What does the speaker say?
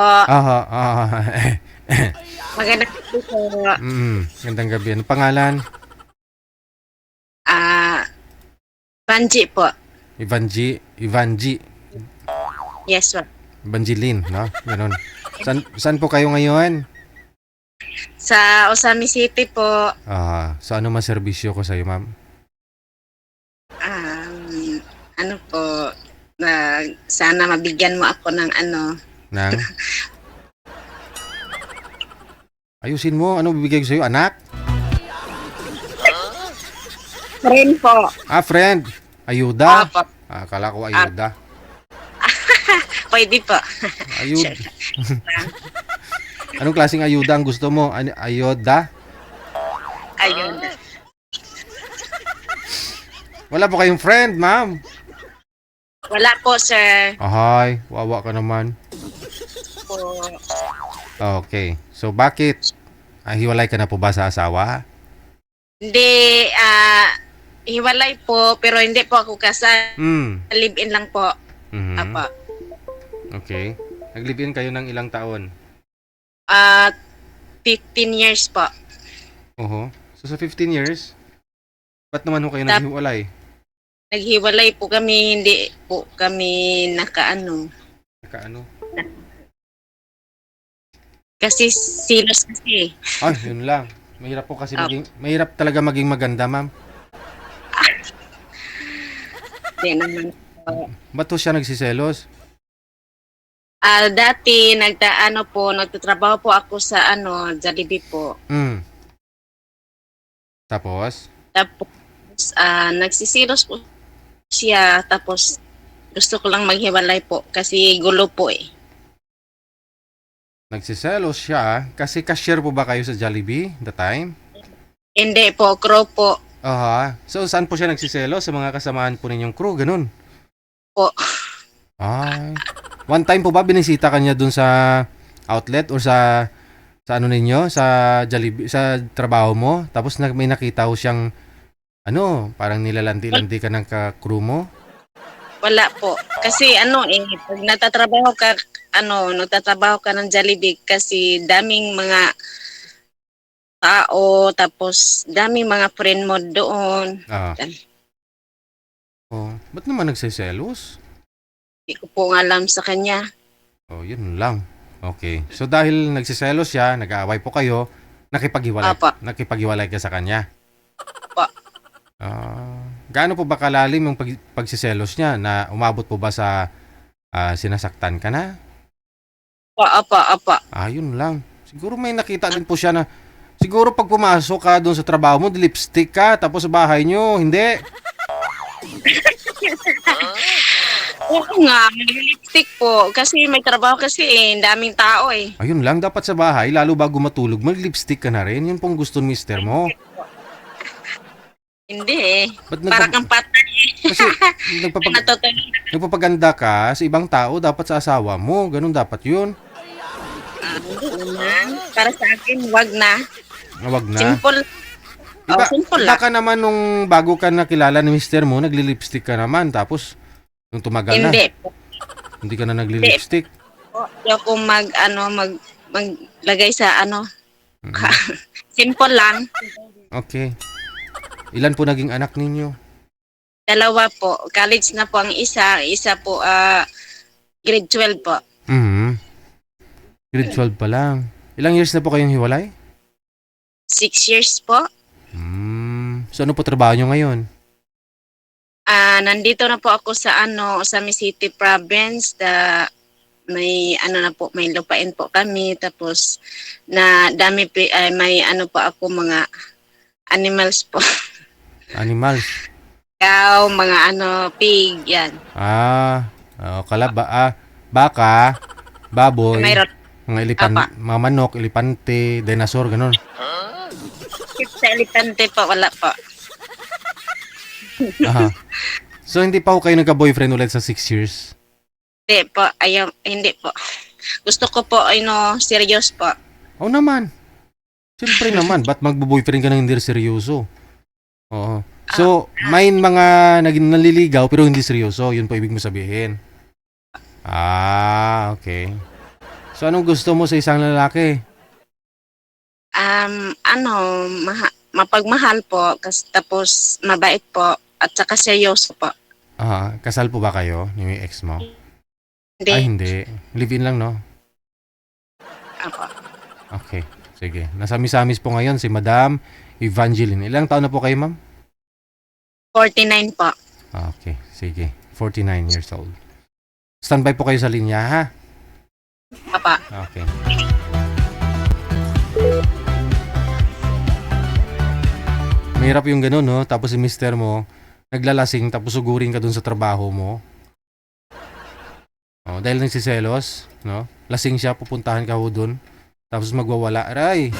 Aha, aha. Magandang gabi po. Gandang gabi. Ano pangalan? Ah, Banji po. Ivanji, Yes po. Evangeline, no? Ganun. Saan po kayo ngayon? Sa Osami City po, So ano maserbisyo ko sa iyo, ma'am? um, ano po, sana mabigyan mo ako ng ano. Nang? Ayusin mo. Ano bibigay ko sa iyo, anak? Friend po. Friend. Ayuda. Opo. Akala ko ayuda. Pwede po. Ayud. Anong klaseng ayuda ang gusto mo? Ayuda? Ayun. Wala po kayong friend, ma'am. Wala po, sir. Ahay, wawa ka naman. Po. Okay. So bakit? Hiwalay ka na po ba sa asawa? Hindi, hiwalay po, pero hindi po ako kasal. Live-in lang po. Mhm. Apo. Okay. Nag-live-in kayo ng ilang taon? 15 years po. Oho. So sa 15 years, ba't naman ho kayo naghiwalay? Naghiwalay po kami, hindi po kami nakaano. Nakaano? Kasi silos kasi. Ay, yun lang. Mahirap po kasi mahirap talaga maging maganda, ma'am. Hindi naman po. Ba't ho siya nagsiselos? Dati nagtatrabaho po ako sa Jollibee po. Tapos? Tapos nagsisilos po siya, tapos gusto ko lang maghiwalay po kasi gulo po eh. Nagsiselos siya kasi cashier po ba kayo sa Jollibee the time? Hindi po, crow po. Aha. So saan po siya nagsiselos? Sa mga kasamahan po ninyong crew, ganun? Po. Ay. One time po ba binisita kanya dun sa outlet or sa ano ninyo, sa Jollibee, sa trabaho mo? Tapos may nakita ko siyang parang nilalandi-landi ka ng ka-crew mo? Wala po. Kasi pag nagtatrabaho ka ng Jollibee kasi daming mga tao, tapos daming mga friend mo doon. Ba't naman nagsiselos? Hindi ko po alam sa kanya. Yun lang. Okay. So dahil nagsiselos siya, nag-aaway po kayo, Apa. nakipaghiwalay ka sa kanya. Pa. Gaano po ba kalalim yung pagsiselos niya na umabot po ba sa sinasaktan ka na? Apa. Yun lang. Siguro may nakita din po siya na siguro pag pumasok ka doon sa trabaho mo, lipstick ka, tapos sa bahay nyo, hindi. Oo nga, lipstick po. Kasi may trabaho kasi daming tao eh. Ayun lang, dapat sa bahay, lalo bago matulog, mag-lipstick ka na rin. Yun pong gusto ng mister mo. Hindi eh. Ba't Para kang patay eh. Kasi nagpapaganda ka sa ibang tao, dapat sa asawa mo. Ganun dapat yun. Para sa akin, wag na. Wag na. Simple. Simple lang. Baka naman nung bago ka nakilala ni mister mo, nagli-lipstick ka naman. Tapos, nung tumagal na, Hindi po. hindi ka na nagli-lipstick. Hindi ako maglagay sa Simple lang. Okay. Ilan po naging anak ninyo? 2 po. College na po ang isa. Isa po, grade 12 po. Grade 12 pa lang. Ilang years na po kayong hiwalay? 6 years po. So ano po trabaho nyo ngayon? Nandito na po ako sa Osami City Province. May may lupain po kami. Tapos may po ako mga animals po. Animals? Cow, mga pig, yan. Baka, baboy, Mayroon. mga mga manok, elepante, dinosaur, ganun. Sa elepante po, wala po. So hindi pa ho kayo nagka-boyfriend ulit sa 6 years? Hindi po. Gusto ko po, serious po. Naman. Siyempre naman, ba't magbo-boyfriend ka na hindi seryoso? Oo. So, may mga naliligaw pero hindi seryoso. Yun po ibig mo sabihin. Okay. So, anong gusto mo sa isang lalaki? Mapagmahal po, tapos mabait po, at saka seryoso po. Kasal po ba kayo ni ex mo? Hindi. Ay, hindi. Live-in lang, no? Apo. Okay, sige. Nasa Misamis po ngayon si Madam Evangeline. Ilang taon na po kayo, ma'am? 49 po. Okay, sige. 49 years old. Standby po kayo sa linya, ha? Apa. Okay. Mahirap yung ganun, no? Tapos si mister mo, naglalasing, tapos sugurin ka dun sa trabaho mo. Dahil nagsiselos, no? Lasing siya, pupuntahan ka ho dun. Tapos magwawala. Aray!